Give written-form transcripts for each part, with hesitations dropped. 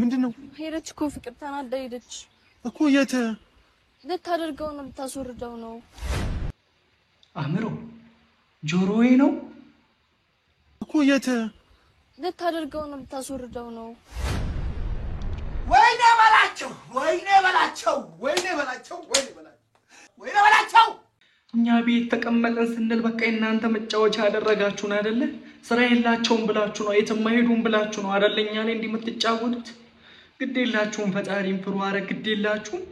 ምንድነው? ሄደች እኮ ፍቅር ተናዳ ሄደች እኮ የት ልታደርገው ነው? ልታስወርደው ነው? አምሮ ጆሮዬ ነው እኮ የት ልታደርገው ነው? ልታስወርደው ነው? ወይኔ በላቸው ወይኔ በላቸው ወይኔ በላቸው ወይኔ በላቸው። እኛ ቤት ተቀመጠን ስንል በቃ እናንተ መጫወቻ ያደረጋችሁን አይደለ? ስራ የላቸውም ብላችሁ ነው የትም አይሄዱም ብላችሁ ነው አይደለ? እኛ ላይ እንደምትጫወቱት ግዴላችሁም ፈጣሪን ፍሩ። አረ ግዴላችሁም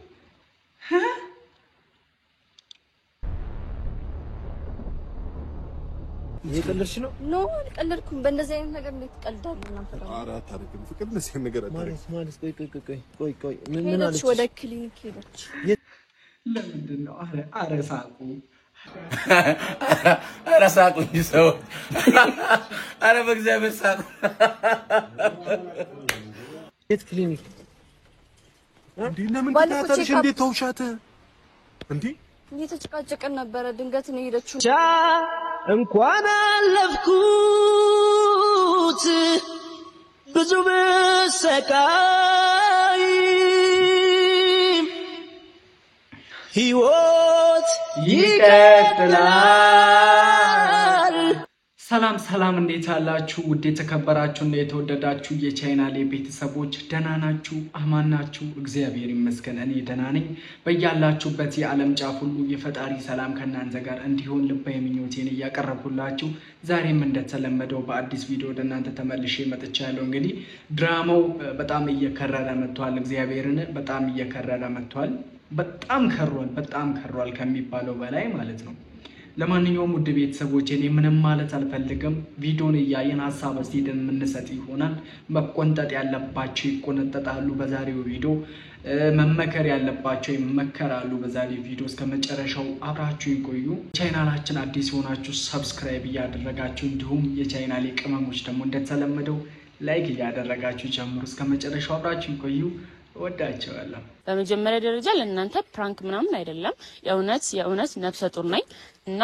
እየቀለድሽ ነው? ኖ አልቀለድኩም። በእንደዚህ አይነት ነገር እንዴት ትቀልዳለህ? ነበር ኧረ አታደርግም። ፍቅር እንደዚህ አይነት ነገር አታደርግም ማለት ቆይ ምን አለች? ወደ ክሊኒክ ሄደች። ለምንድን ነው? አረ ሳቁ አረ ሳቁ ይሰው አረ በእግዚአብሔር ሳቁ። የት ክሊኒክ እንዴ? ለምን ታታርሽ? እንዴት ተውሻተ እንዴ? እየተጨቃጨቀን ነበረ። ድንገት ነው ሄደችው። እንኳን አለፍኩት ብዙ በሰቃይ ሕይወት ይቀጥላል። ሰላም ሰላም፣ እንዴት አላችሁ? ውድ የተከበራችሁ እና የተወደዳችሁ የቻናሌ ቤተሰቦች ደህና ናችሁ? አማን ናችሁ? እግዚአብሔር ይመስገን እኔ ደህና ነኝ። በያላችሁበት የዓለም ጫፍ ሁሉ የፈጣሪ ሰላም ከእናንተ ጋር እንዲሆን ልባዊ ምኞቴን እያቀረብኩላችሁ ዛሬም እንደተለመደው በአዲስ ቪዲዮ ወደ እናንተ ተመልሼ መጥቻለሁ። እንግዲህ ድራማው በጣም እየከረረ መጥቷል። እግዚአብሔርን በጣም እየከረረ መጥቷል። በጣም ከሯል ከሚባለው በላይ ማለት ነው። ለማንኛውም ውድ ቤተሰቦች እኔ ምንም ማለት አልፈልግም። ቪዲዮን እያየን ሀሳብ አስተያየትን የምንሰጥ ይሆናል። መቆንጠጥ ያለባቸው ይቆነጠጣሉ በዛሬው ቪዲዮ፣ መመከር ያለባቸው ይመከራሉ በዛሬው ቪዲዮ። እስከ መጨረሻው አብራችሁ ይቆዩ። ቻናላችን አዲስ ሆናችሁ ሰብስክራይብ እያደረጋችሁ እንዲሁም የቻናሌ ቅመሞች ደግሞ እንደተለመደው ላይክ እያደረጋችሁ ጀምሩ። እስከ መጨረሻው አብራችሁ ይቆዩ። ወዳቸዋለሁ። በመጀመሪያ ደረጃ ለእናንተ ፕራንክ ምናምን አይደለም። የእውነት ነፍሰ ጡር ነኝ እና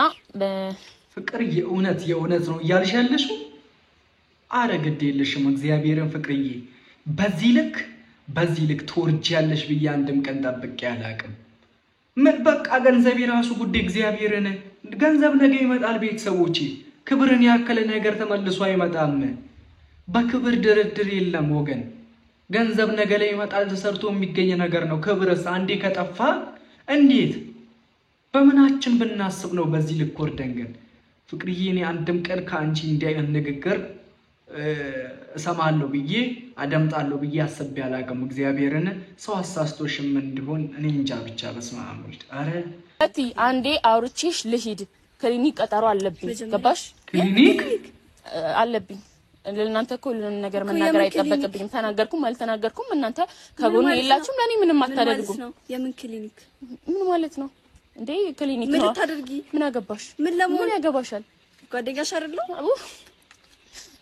ፍቅር የእውነት ነው እያልሽ ያለሽው? አረ ግድ የለሽም እግዚአብሔርን ፍቅርዬ፣ በዚህ ልክ ትወርጃለሽ ብዬ አንድም ቀን ጠብቄ አላውቅም። ምን በቃ ገንዘብ የራሱ ጉዳይ። እግዚአብሔርን ገንዘብ ነገ ይመጣል ቤተሰቦቼ። ክብርን ያከለ ነገር ተመልሶ አይመጣም። በክብር ድርድር የለም ወገን። ገንዘብ ነገ ላይ ይመጣል፣ ተሰርቶ የሚገኝ ነገር ነው። ክብርስ አንዴ ከጠፋ እንዴት በምናችን ብናስብ ነው በዚህ ልክ ወርደን? ግን ፍቅርዬ እኔ አንድም ቀን ከአንቺ እንዲህ አይነት ንግግር እሰማለሁ ብዬ አደምጣለሁ ብዬ አስቤ አላውቅም። እግዚአብሔርን ሰው አሳስቶሽም እንዲሆን እኔ እንጃ ብቻ። በስመ አብ ወልድ። አረ አንዴ አውርቼሽ ልሂድ። ክሊኒክ ቀጠሮ አለብኝ። ገባሽ? ክሊኒክ አለብኝ። ለእናንተ እኮ ሁሉንም ነገር መናገር አይጠበቅብኝም። ተናገርኩም አልተናገርኩም እናንተ ከጎኔ የላችሁም። ለኔ ምንም አታደርጉም። የምን ክሊኒክ? ምን ማለት ነው እንዴ? ክሊኒክ ነው። ምን ታደርጊ? ምን አገባሽ? ምን ያገባሻል? ጓደኛሽ አይደለም?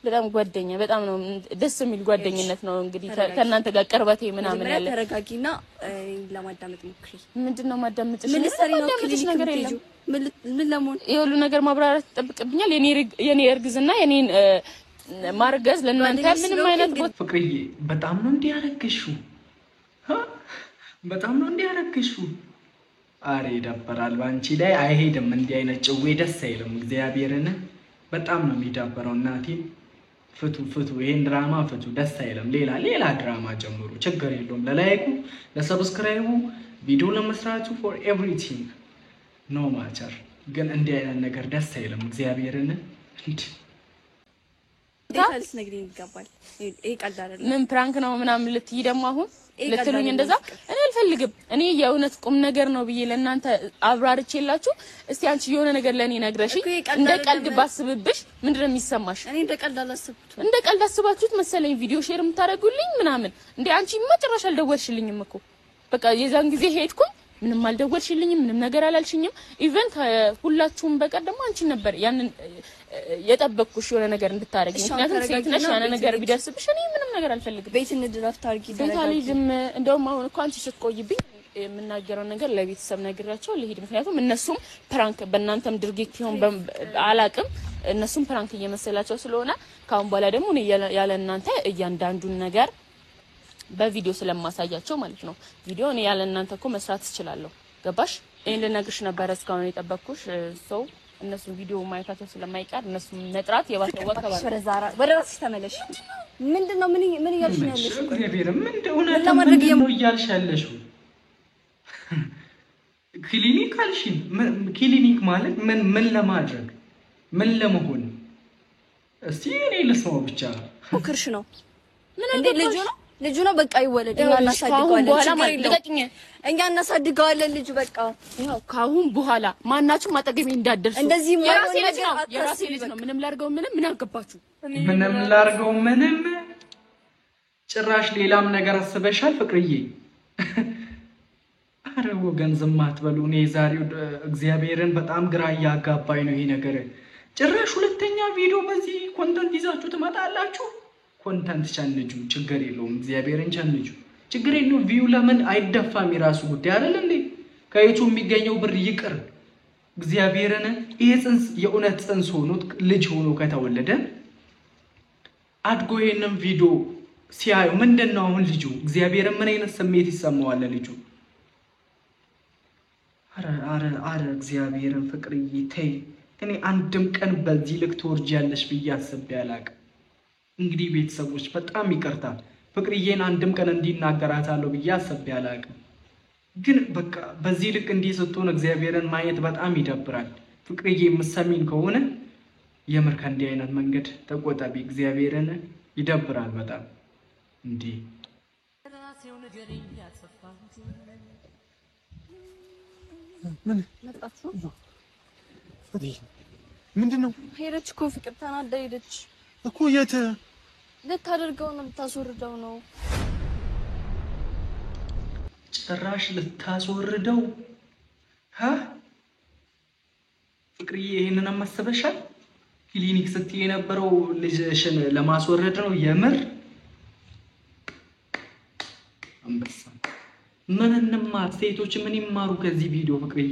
በጣም ጓደኛ፣ በጣም ነው ደስ የሚል ጓደኝነት ነው። እንግዲህ ከእናንተ ጋር ቅርበቴ ምናምን ያለ። ተረጋጊና ለማዳመጥ ሞክሪ። ምንድነው ማዳመጥሽ? ምን ሰሪ ነው? ክሊኒክ ነገር የለም። ምን ለምን የሁሉ ነገር ማብራራት ይጠብቅብኛል? የኔ እርግዝና የኔን ማርገዝ ለእናንተ ምንም አይነት ፍቅርዬ በጣም ነው እንዲያረግሽው አሬ ይደብራል። ባንቺ ላይ አይሄድም እንዲህ አይነት ጭዌ ደስ አይልም። እግዚአብሔርን በጣም ነው የሚዳበረው። እናቴ ፍቱ ይሄን ድራማ ፍቱ፣ ደስ አይልም። ሌላ ድራማ ጀምሩ፣ ችግር የለውም። ለላይኩ ለሰብስክራይቡ ቪዲዮ ለመስራቱ ፎር ኤቭሪቲንግ ኖ ማተር። ግን እንዲህ አይነት ነገር ደስ አይልም። እግዚአብሔርን ዴታልስ ነግሪኝ ይገባል። ይሄ ቀልድ አይደለም። ምን ፕራንክ ነው ምናምን ልትይ ደግሞ አሁን ልትሉኝ እንደዛ እኔ አልፈልግም። እኔ የእውነት ቁም ነገር ነው ብዬ ለእናንተ አብራርቼላችሁ እስቲ አንቺ የሆነ ነገር ለኔ ነግረሽኝ እንደ ቀልድ ባስብብሽ ምንድነው የሚሰማሽ? እኔ እንደ ቀልድ አላስብኩት። እንደ ቀልድ አስባችሁት መሰለኝ ቪዲዮ ሼር የምታደርጉልኝ ምናምን። እንዴ አንቺ መጨረሻ አልደወልሽልኝም እኮ በቃ የዛን ጊዜ ሄድኩኝ። ምንም አልደወልሽልኝም፣ ምንም ነገር አላልሽኝም። ኢቨን ሁላችሁም በቀር ደግሞ አንቺ ነበር ያንን የጠበቅኩሽ የሆነ ነገር እንድታረጊ። ምክንያቱም ሴት ነሽ፣ ያነ ነገር ቢደርስብሽ እኔ ምንም ነገር አልፈልግም። ቤት እንድራፍት አርጊ ቤታሊዝም እንደውም አሁን እኮ አንቺ ስትቆይብኝ የምናገረው ነገር ለቤተሰብ ነግራቸው ልሂድ። ምክንያቱም እነሱም ፕራንክ በእናንተም ድርጊት ይሁን አላቅም እነሱም ፕራንክ እየመሰላቸው ስለሆነ ካሁን በኋላ ደግሞ ያለ እናንተ እያንዳንዱን ነገር በቪዲዮ ስለማሳያቸው ማለት ነው። ቪዲዮ እኔ ያለ እናንተ እኮ መስራት እችላለሁ። ገባሽ? እኔ ልነግርሽ ነበር እስካሁን የጠበቅኩሽ ሰው እነሱ ቪዲዮ ማየታቸው ስለማይቀር እነሱ መጥራት የባሰው ወከባ ወደ ራስሽ ተመለሽ። ምንድነው ምን እያልሽ ነው ያለሽ? እግዚአብሔር ምንድነው እያልሽ ያለሽ? ክሊኒክ አልሽኝ። ክሊኒክ ማለት ምን ለማድረግ ምን ለመሆን? እስቲ እኔ ልስማው ብቻ። ሞክርሽ ነው እንዴ? ልጁ ነው በቃ ይወለድ። እኛ እናሳድገዋለን። እኛ እናሳድገዋለን ልጁ በቃ ይሄው ካሁን በኋላ ማናችሁም አጠገቤ እንዳትደርሱ። እንደዚህ የራሴ ልጅ ነው። ምንም ላርገው ምን አገባችሁ? ምንም ላርገው ምንም። ጭራሽ ሌላም ነገር አስበሻል ፍቅርዬ? አረ ወገን ዝም አትበሉ። እኔ ዛሬው እግዚአብሔርን በጣም ግራ ያጋባኝ ነው ይሄ ነገር። ጭራሽ ሁለተኛ ቪዲዮ በዚህ ኮንተንት ይዛችሁ ትመጣላችሁ። ኮንተንት ቻንጁ ችግር የለውም። እግዚአብሔርን ቻንጁ ችግር የለውም። ቪው ለምን አይደፋም? የራሱ ጉዳይ አይደል እንዴ? ከዩቲዩብ የሚገኘው ብር ይቅር። እግዚአብሔርን ይሄ ጽንስ የእውነት ጽንስ ሆኖ ልጅ ሆኖ ከተወለደ አድጎ ይሄንን ቪዲዮ ሲያዩ ምንድነው አሁን ልጁ እግዚአብሔርን ምን አይነት ስሜት ይሰማዋል ልጁ? አረ እግዚአብሔርን ፍቅርዬ ተይ። እኔ አንድም ቀን በዚህ ልክ ትወርጃለሽ ብዬ አስቤ አላቅም። እንግዲህ ቤተሰቦች በጣም ይቅርታል። ፍቅርዬን አንድም ቀን እንዲናገራታለሁ ብዬ አስቤ አላቅም። ግን በቃ በዚህ ልክ እንዲህ ስትሆን እግዚአብሔርን ማየት በጣም ይደብራል። ፍቅርዬ የምትሰሚን ከሆነ የምር ከእንዲህ አይነት መንገድ ተቆጠቢ። እግዚአብሔርን ይደብራል በጣም እንዴ። ምን መጣችሁ? ምንድነው? ሄደች እኮ ፍቅር ተናዳ ሄደች እኮ። የት ልታደርገው ነው? ልታስወርደው ነው። ጭራሽ ልታስወርደው? ፍቅርዬ ይሄንን አማሰበሻል? ክሊኒክ ስትይ የነበረው ልጅሽን ለማስወረድ ነው የምር? አንበሳ ምን እንማር? ሴቶች ምን ይማሩ ከዚህ ቪዲዮ? ፍቅርዬ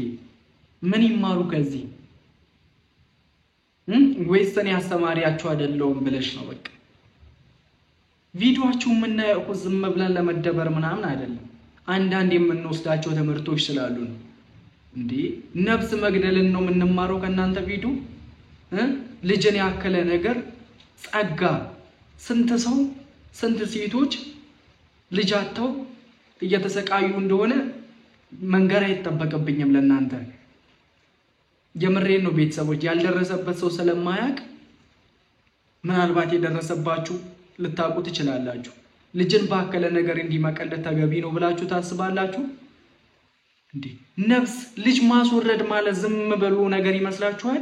ምን ይማሩ ከዚህ? ወይስ እኔ አስተማሪያችሁ አይደለሁም ብለሽ ነው? በቃ ቪዲዮአችሁ የምናየው ዝም ብለን ለመደበር ምናምን አይደለም። አንዳንድ የምንወስዳቸው ትምህርቶች ስላሉ ነው። እንዴ ነፍስ መግደልን ነው የምንማረው ከእናንተ ቪዲዮ? ልጅን ያከለ ነገር ጸጋ። ስንት ሰው ስንት ሴቶች ልጃቸው እየተሰቃዩ እንደሆነ መንገር አይተበቀብኝም ለእናንተ። የምሬን ነው ቤተሰቦች። ያልደረሰበት ሰው ስለማያውቅ ምናልባት የደረሰባችሁ ልታውቁ ትችላላችሁ። ልጅን ባከለ ነገር እንዲመቀለት ተገቢ ነው ብላችሁ ታስባላችሁ እንዴ? ነፍስ ልጅ ማስወረድ ማለት ዝም ብሎ ነገር ይመስላችኋል?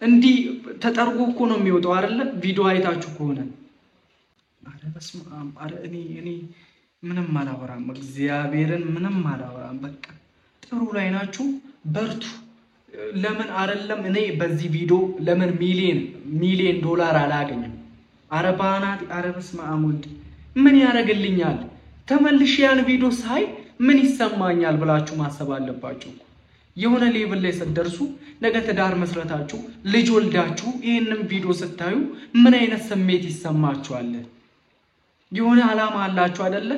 እንዲህ ተጠርጎ እኮ ነው የሚወጣው አይደለ? ቪዲዮ አይታችሁ ከሆነ አረ በስመ አብ። አረ እኔ ምንም አላወራም። እግዚአብሔርን ምንም አላወራም። በቃ ጥሩ ላይ ናችሁ፣ በርቱ። ለምን አይደለም እኔ በዚህ ቪዲዮ ለምን ሚሊዮን ዶላር አላገኝም? አረ ባናት አረ በስመ አብ ወልድ ምን ያደርግልኛል? ተመልሼ ያን ቪዲዮ ሳይ ምን ይሰማኛል ብላችሁ ማሰብ አለባችሁ። የሆነ ሌቭል ላይ ስትደርሱ ነገ ትዳር መስረታችሁ ልጅ ወልዳችሁ ይሄንን ቪዲዮ ስታዩ ምን አይነት ስሜት ይሰማችኋል? የሆነ አላማ አላችሁ አይደለ?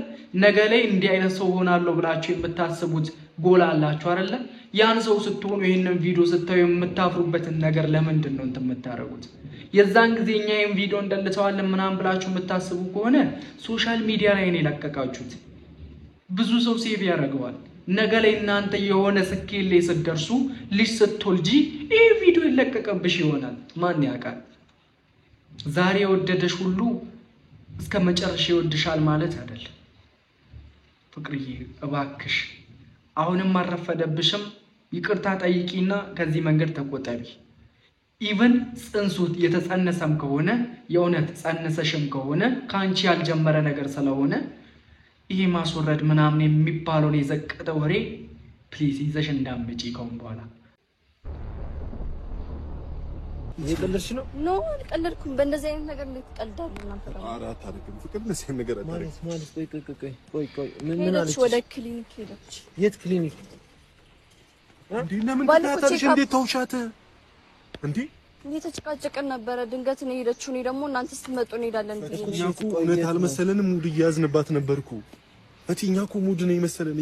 ነገ ላይ እንዲህ አይነት ሰው ሆናለሁ ብላችሁ የምታስቡት ጎል አላችሁ አይደለ? ያን ሰው ስትሆኑ ይሄንን ቪዲዮ ስታዩ የምታፍሩበትን ነገር ለምንድን ነው የምታረጉት? የዛን ጊዜ እኛ ይሄን ቪዲዮ እንደልተዋለን ምናምን ብላችሁ የምታስቡ ከሆነ ሶሻል ሚዲያ ላይ ነው የለቀቃችሁት። ብዙ ሰው ሴቭ ያደርገዋል። ነገ ላይ እናንተ የሆነ ስኬት ላይ ስትደርሱ ልጅ ስትወልጂ ይሄ ቪዲዮ ይለቀቀብሽ ይሆናል። ማን ያውቃል? ዛሬ የወደደሽ ሁሉ እስከ መጨረሻ ይወድሻል ማለት አይደለም። ፍቅርዬ እባክሽ አሁንም አረፈደብሽም። ይቅርታ ጠይቂና ከዚህ መንገድ ተቆጠቢ። ኢቭን ጽንሱ የተጸነሰም ከሆነ የእውነት ጸነሰሽም ከሆነ ካንቺ ያልጀመረ ነገር ስለሆነ ይሄ ማስወረድ ምናምን የሚባለውን የዘቀጠ ወሬ ፕሊዝ ይዘሽ እንዳትመጪ ከሆነ በኋላ። እየቀለድሽ ነው? ኖ አልቀለድኩም። በእንደዚህ አይነት ነገር እንዴት ትቀልዳለህ? እናንተ ኧረ አታደርግም ፍቅር። እንደዚህ አይነት ነገር አታደርግም ማለት ቆይ ምን አለች? ወደ ክሊኒክ ሄደች። የት ክሊኒክ? እንዴ ለምን ታታለሽ? እንዴት ተውሻት? እንዴ እየተጨቃጨቀን ነበረ ድንገት ነው ሄደችው ነው ደግሞ እናንተ ስትመጡ እንሄዳለን እኮ እውነት አልመሰለንም ሙድ እያዝንባት ነበርኩ እቲኛኩ ሙድ ነው ይመስለን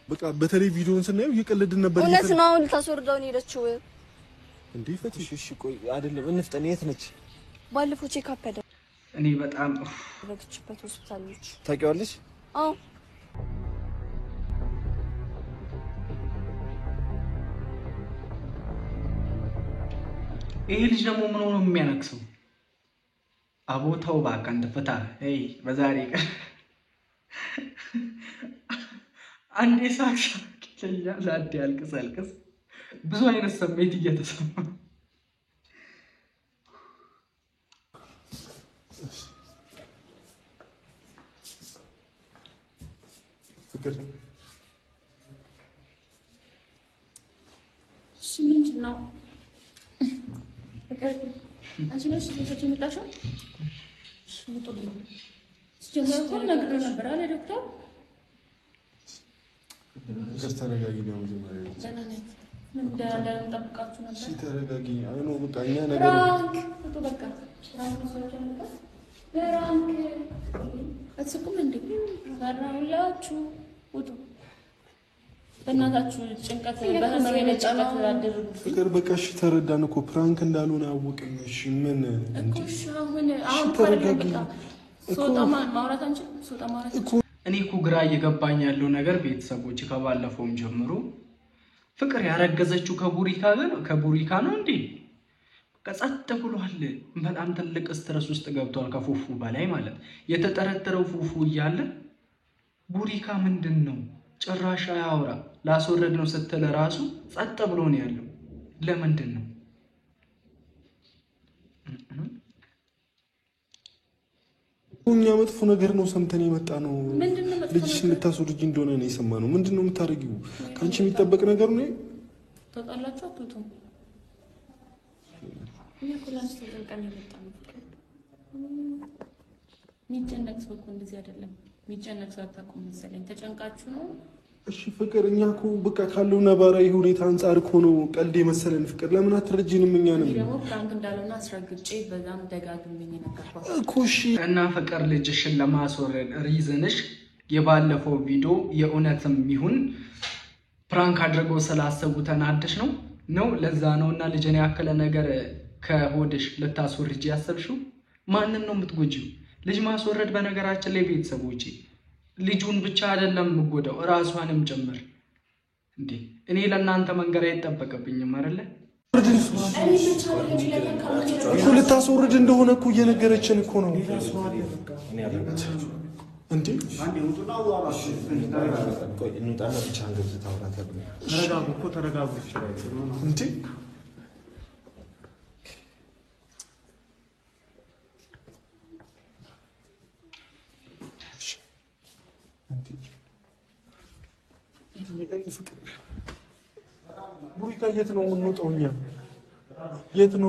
በቃ በተለይ ቪዲዮውን ስናየው እየቀለድን ነበር እውነት ነው አሁን ልታስወርደው ነው ሄደችው እንዴ ፈትሽ እሺ ቆይ አይደለም እንፍጠን የት ነች ባለፈው ቼክ አፕ ያደ እኔ በጣም ረግችበት ሆስፒታል ነች ታውቂዋለሽ አዎ ይሄ ልጅ ደግሞ ምን ሆኖ የሚያነክሰው አቦታው ባካ እንደፈታ አይ በዛሬ ቀን አንዴ ሳክስ ይላል አንዴ አልቅስ ብዙ አይነት ስሜት እየተሰማ ፍቅር ምንድነው አንቺ ነሽ ልጅ የምታሻው ሽሙጥልኝ ጀመርኩ ነገር ነበር አለ ዶክተር ተረጋጊ ነው መጀመሪያ ደህና ምን እንደምጠብቃችሁ ነበር ተረጋጊ አይኖ በቃ እኛ ነገር በቃ ራንክ አትስቁም እንዴ ባራውላችሁ ውጡ በእናታችሁ ጭንቀት በህመም የመጫወት አደረጉ ፍቅር በቃ እሺ ተረዳን እኮ ፕራንክ እንዳልሆነ አወቅን እሺ ምን እንዴ አሁን ተረጋጊ ሶጣማ ማውራት አንቺ ሶጣማ ማውራት እኔ እኮ ግራ እየገባኝ ያለው ነገር ቤተሰቦች ከባለፈውም ጀምሮ ፍቅር ያረገዘችው ከቡሪካ ነው እንዴ ቀጸጥ ብሏል በጣም ትልቅ ስትረስ ውስጥ ገብቷል ከፉፉ በላይ ማለት የተጠረጠረው ፉፉ እያለ ቡሪካ ምንድነው ጭራሽ አያወራ ላስወረድ ነው ስትል ራሱ ጸጥ ብሎ ነው ያለው ለምንድን ነው እኛ መጥፎ ነገር ነው ሰምተን የመጣ ነው ልጅሽ ልታስወርጂ እንደሆነ ነው የሰማነው ምንድነው የምታረጊው ካንቺ የሚጠበቅ ነገር ነው ተጣላችሁ አትውጡ የኮላስ ተጠንቀን የመጣ ነው ሚጨነቅ ሰው እኮ እንደዚህ አይደለም ሚጨነቅ ሰው አታውቁም መሰለኝ ተጨንቃችሁ ነው እሺ ፍቅር እኛ እኮ በቃ ካለው ነባራዊ ሁኔታ አንፃር እኮ ነው ቀልድ የመሰለን ፍቅር ለምን አትረጂንም እኛንም ደግሞ ፍራንክ እንዳለና አስረግጬ በዛም ደጋግሜ ነገርኳት እኮ እሺ እና ፍቅር ልጅሽን ለማስወረድ ሪዝንሽ የባለፈው ቪዲዮ የእውነትም ይሁን ፕራንክ አድርገው ስላሰቡ ተናደሽ ነው ለዛ ነውና ልጅን ያከለ ነገር ከሆድሽ ልታስወርጂ ያሰብሽው ማንን ነው የምትጎጂው ልጅ ማስወረድ በነገራችን ላይ ቤተሰቦቼ ልጁን ብቻ አይደለም ምጎዳው ራሷንም ጭምር እንዴ እኔ ለእናንተ መንገር አይተበቀብኝም አይደለ እኮ ልታስወርድ እንደሆነ እኮ እየነገረችን እኮ ነው እንዴ አንዴ ውጡና አዋራሽ ቆይ እንውጣና ብቻ አንገብዝ ታውራታለህ ተረጋጉ እንዴ ቡሪካ የት ነው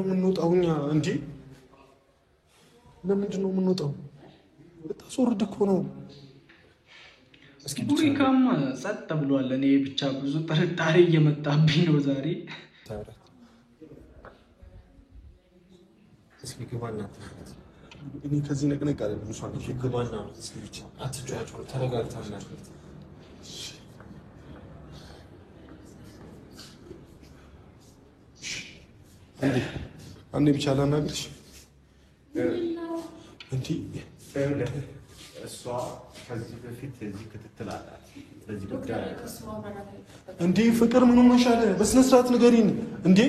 የምንወጣው እኛ እንዴ ለምንድን ነው የምንወጣው ልታስወርድ እኮ ነው ቡሪካም ጸጥ ብሏል እኔ ብቻ ብዙ ጥርጣሬ እየመጣብኝ ነው ዛሬ እስኪ ግባና እኔ ከዚህ ነቅነቅ አለ ብዙ ግባና እስኪ ብቻ አትጫጫ ተረጋግታና አንዴ ብቻ ላናግርሽ እንዴ እሷ ከዚህ በፊት እዚህ ክትትል አላት በዚህ ጉዳይ እንዴ ፍቅር ምን ሆነሻል በስነ ስርዓት ንገሪን እንዴ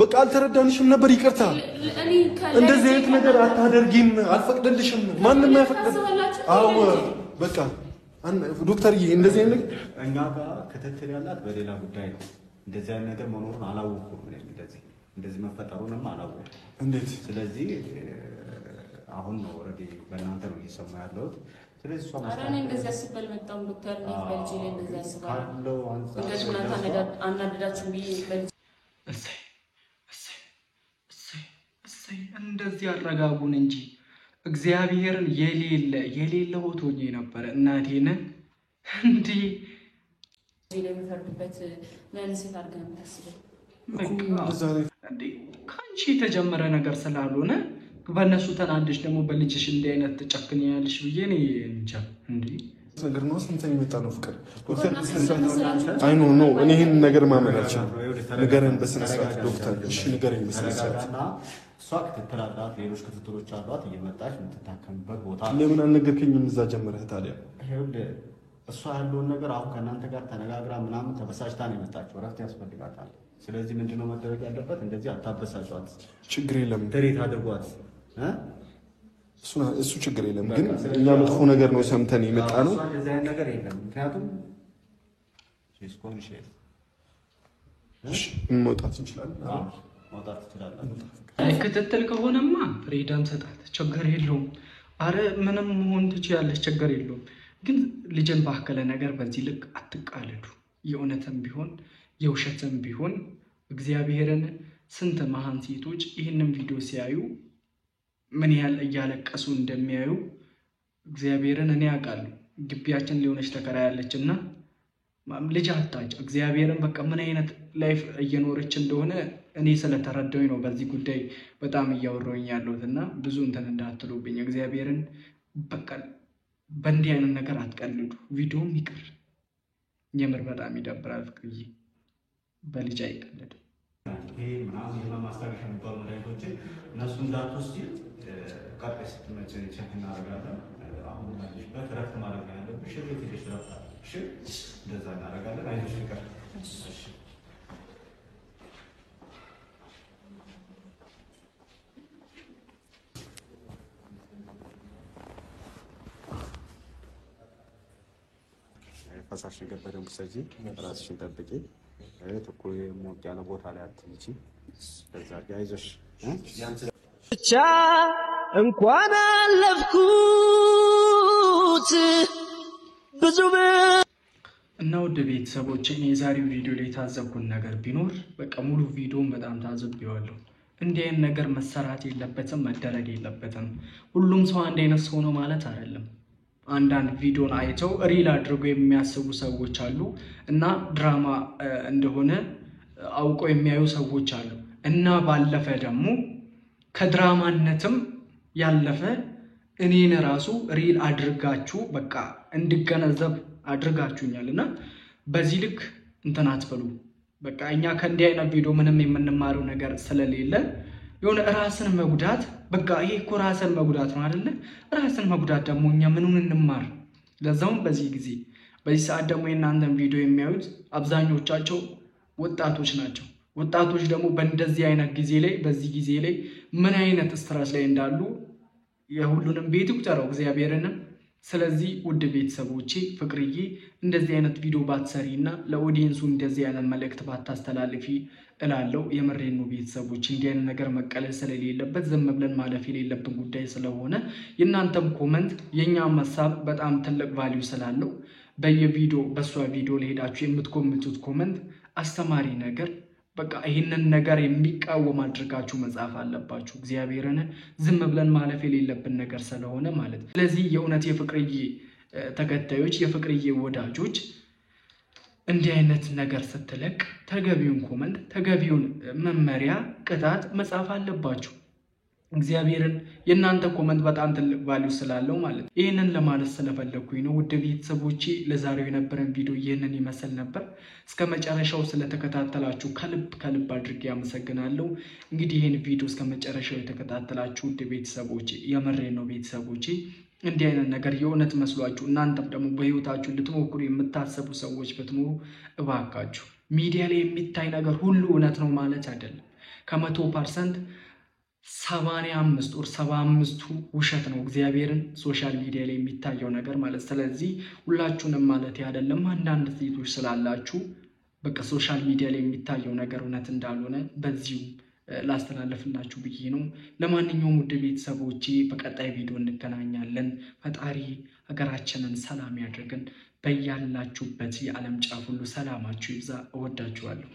በቃ አልተረዳንሽም ነበር ይቅርታ እንደዚህ አይነት ነገር አታደርጊም አልፈቅደልሽም ማንንም አይፈቅድ አዎ በቃ ዶክተርዬ እንደዚህ አይነት እኛ ጋር ክትትል ያላት በሌላ ጉዳይ ነው እንደዚህ አይነት ነገር መኖሩን አላወኩም እንደዚህ መፈጠሩንም አላወኩም እንዴት ስለዚህ አሁን ነው ኦሬዲ በእናንተ ነው እየሰማ ያለው ስለዚህ እሷ አራኔ እንደዚህ አስበል መጣው ዶክተር ነው በልጂ ላይ እንደዚህ አስባል እንደዚህ ማለት አናደዳችሁ ቢል እሰይ እንደዚህ አረጋጉን እንጂ እግዚአብሔርን የሌለ ሆቶኝ ነበር እናቴን እንዴ ለሚፈርድበት ምን ሴት አድርገን ታስበው እንዴ ካንቺ የተጀመረ ነገር ስላልሆነ በእነሱ ተናደሽ ደግሞ በልጅሽ እንዲህ አይነት ተጨክኛለሽ ብዬ እኔ እንጃ እንዴ ነገር ነው ስንት የሚመጣ ነው ፍቅር ዶክተር አይ ኖ ኖ እኔ ይሄን ነገር ማመን አልችልም። ንገረን በስነ ስርዓት ዶክተር። እሺ ንገረኝ በስነ ስርዓት። እሷ ክትትል አላት፣ ሌሎች ክትትሎች አሏት፣ እየመጣች የምትታከምበት ቦታ። ለምን አልነገርከኝም እዛ ጀመረህ ታዲያ? እሷ ያለውን ነገር አሁን ከእናንተ ጋር ተነጋግራ ምናምን ተበሳጭታ ነው የመጣችው። እረፍት ያስፈልጋታል። ስለዚህ ምንድነው መደረግ ያለበት? እንደዚህ አታበሳጯት። ችግር የለም ትሪት አድርጓት። እሱ ችግር የለም ግን እኛ መጥፎ ነገር ነው ሰምተን የመጣ ነው። እንደዚህ አይነት ነገር የለም። ምክንያቱም መውጣት እንችላለን። መውጣት ትችላላችሁ። ክትትል ከሆነማ ፍሪደም ሰጣት፣ ችግር የለውም። አረ ምንም መሆን ትችያለሽ፣ ችግር የለውም። ግን ልጅን ባከለ ነገር በዚህ ልክ አትቃለዱ። የእውነትም ቢሆን የውሸትም ቢሆን እግዚአብሔርን ስንት መሃን ሴቶች ይህንን ቪዲዮ ሲያዩ ምን ያህል እያለቀሱ እንደሚያዩ እግዚአብሔርን እኔ አውቃለሁ። ግቢያችን ሊሆነች ተከራያለች እና ልጅ አታጭ እግዚአብሔርን በቃ ምን አይነት ላይፍ እየኖረች እንደሆነ እኔ ስለተረዳሁኝ ነው በዚህ ጉዳይ በጣም እያወራሁኝ ያለሁት እና ብዙ እንትን እንዳትሉብኝ። እግዚአብሔርን በቃ በእንዲህ አይነት ነገር አትቀልዱ። ቪዲዮም ይቅር። የምር በጣም ይደብራል። ፍቅርዬ በልጅ አይቀልድ። ይሄ ምናምን የማስታገሻ የሚባሉ መድኃኒቶችን እነሱ እንዳትወስጂ ቀጣይ ስትመጪ ቼክ እናደርጋለን። አሁን ያለሽበት እረፍት ማድረግ ያለብሽ ቤት ሄደሽ እረፍት አድርጊ። እንደዛ እናደርጋለን። አይዞሽ ፍቅር። ፈሳሽን በደንብ ውሰጂ፣ ራስሽን ጠብቂ። ትኩር ሞቅ ያለ ቦታ ላይ አትንቺ። በዛ አይዞሽ ብቻ እንኳን አለፍኩት ብዙ እና ውድ ቤተሰቦች እኔ የዛሬው ቪዲዮ ላይ የታዘብኩት ነገር ቢኖር በቃ ሙሉ ቪዲዮን በጣም ታዝቤዋለሁ። እንዲህ አይነት ነገር መሰራት የለበትም፣ መደረግ የለበትም። ሁሉም ሰው አንድ አይነት ሰው ነው ማለት አይደለም። አንዳንድ ቪዲዮን አይተው ሪል አድርገው የሚያስቡ ሰዎች አሉ እና ድራማ እንደሆነ አውቀው የሚያዩ ሰዎች አሉ እና ባለፈ ደግሞ ከድራማነትም ያለፈ እኔን ራሱ ሪል አድርጋችሁ በቃ እንድገነዘብ አድርጋችሁኛል እና በዚህ ልክ እንትን አትበሉ። በቃ እኛ ከእንዲህ አይነት ቪዲዮ ምንም የምንማረው ነገር ስለሌለ የሆነ ራስን መጉዳት በቃ ይሄ እኮ ራስን መጉዳት ነው አይደለ? ራስን መጉዳት ደግሞ እኛ ምኑን እንማር? ለዛውም በዚህ ጊዜ በዚህ ሰዓት ደግሞ የእናንተን ቪዲዮ የሚያዩት አብዛኞቻቸው ወጣቶች ናቸው። ወጣቶች ደግሞ በእንደዚህ አይነት ጊዜ ላይ በዚህ ጊዜ ላይ ምን አይነት ስትረስ ላይ እንዳሉ የሁሉንም ቤት ይቁጠረው እግዚአብሔርንም። ስለዚህ ውድ ቤተሰቦቼ ፍቅርዬ እንደዚህ አይነት ቪዲዮ ባትሰሪና ለኦዲየንሱ እንደዚህ አይነት መልእክት ባታስተላልፊ እላለሁ። የምሬን ነው ቤተሰቦች። እንዲህ አይነት ነገር መቀለል ስለሌለበት ዝም ብለን ማለፍ የሌለብን ጉዳይ ስለሆነ የእናንተም ኮመንት የእኛም ሀሳብ በጣም ትልቅ ቫልዩ ስላለው በየቪዲዮ በእሷ ቪዲዮ ላይ ሄዳችሁ የምትኮምቱት ኮመንት አስተማሪ ነገር በቃ ይህንን ነገር የሚቃወም አድርጋችሁ መጻፍ አለባችሁ። እግዚአብሔርን ዝም ብለን ማለፍ የሌለብን ነገር ስለሆነ ማለት ነው። ስለዚህ የእውነት የፍቅርዬ ተከታዮች የፍቅርዬ ወዳጆች እንዲህ አይነት ነገር ስትለቅ ተገቢውን ኮመንት ተገቢውን መመሪያ ቅጣት መጻፍ አለባችሁ። እግዚአብሔርን የእናንተ ኮመንት በጣም ትልቅ ቫልዩ ስላለው ማለት ነው። ይህንን ለማለት ስለፈለኩኝ ነው። ውድ ቤተሰቦቼ ለዛሬው የነበረን ቪዲዮ ይህንን ይመስል ነበር። እስከ መጨረሻው ስለተከታተላችሁ ከልብ አድርጌ አመሰግናለሁ። እንግዲህ ይህን ቪዲዮ እስከ መጨረሻው የተከታተላችሁ ውድ ቤተሰቦቼ የምሬን ነው ቤተሰቦቼ እንዲህ አይነት ነገር የእውነት መስሏችሁ እናንተም ደግሞ በህይወታችሁ ልትሞክሩ የምታሰቡ ሰዎች ብትኖሩ እባካችሁ ሚዲያ ላይ የሚታይ ነገር ሁሉ እውነት ነው ማለት አይደለም። ከ100% 75 or 75ቱ ውሸት ነው። እግዚአብሔርን ሶሻል ሚዲያ ላይ የሚታየው ነገር ማለት ስለዚህ ሁላችሁንም ማለት አይደለም። አንዳንድ ሴቶች ስላላችሁ በቃ ሶሻል ሚዲያ ላይ የሚታየው ነገር እውነት እንዳልሆነ በዚሁ ላስተላለፍላችሁ ብዬ ነው። ለማንኛውም ውድ ቤተሰቦቼ በቀጣይ ቪዲዮ እንገናኛለን። ፈጣሪ ሀገራችንን ሰላም ያድርግን። በያላችሁበት የዓለም ጫፍ ሁሉ ሰላማችሁ ይብዛ። እወዳችኋለሁ።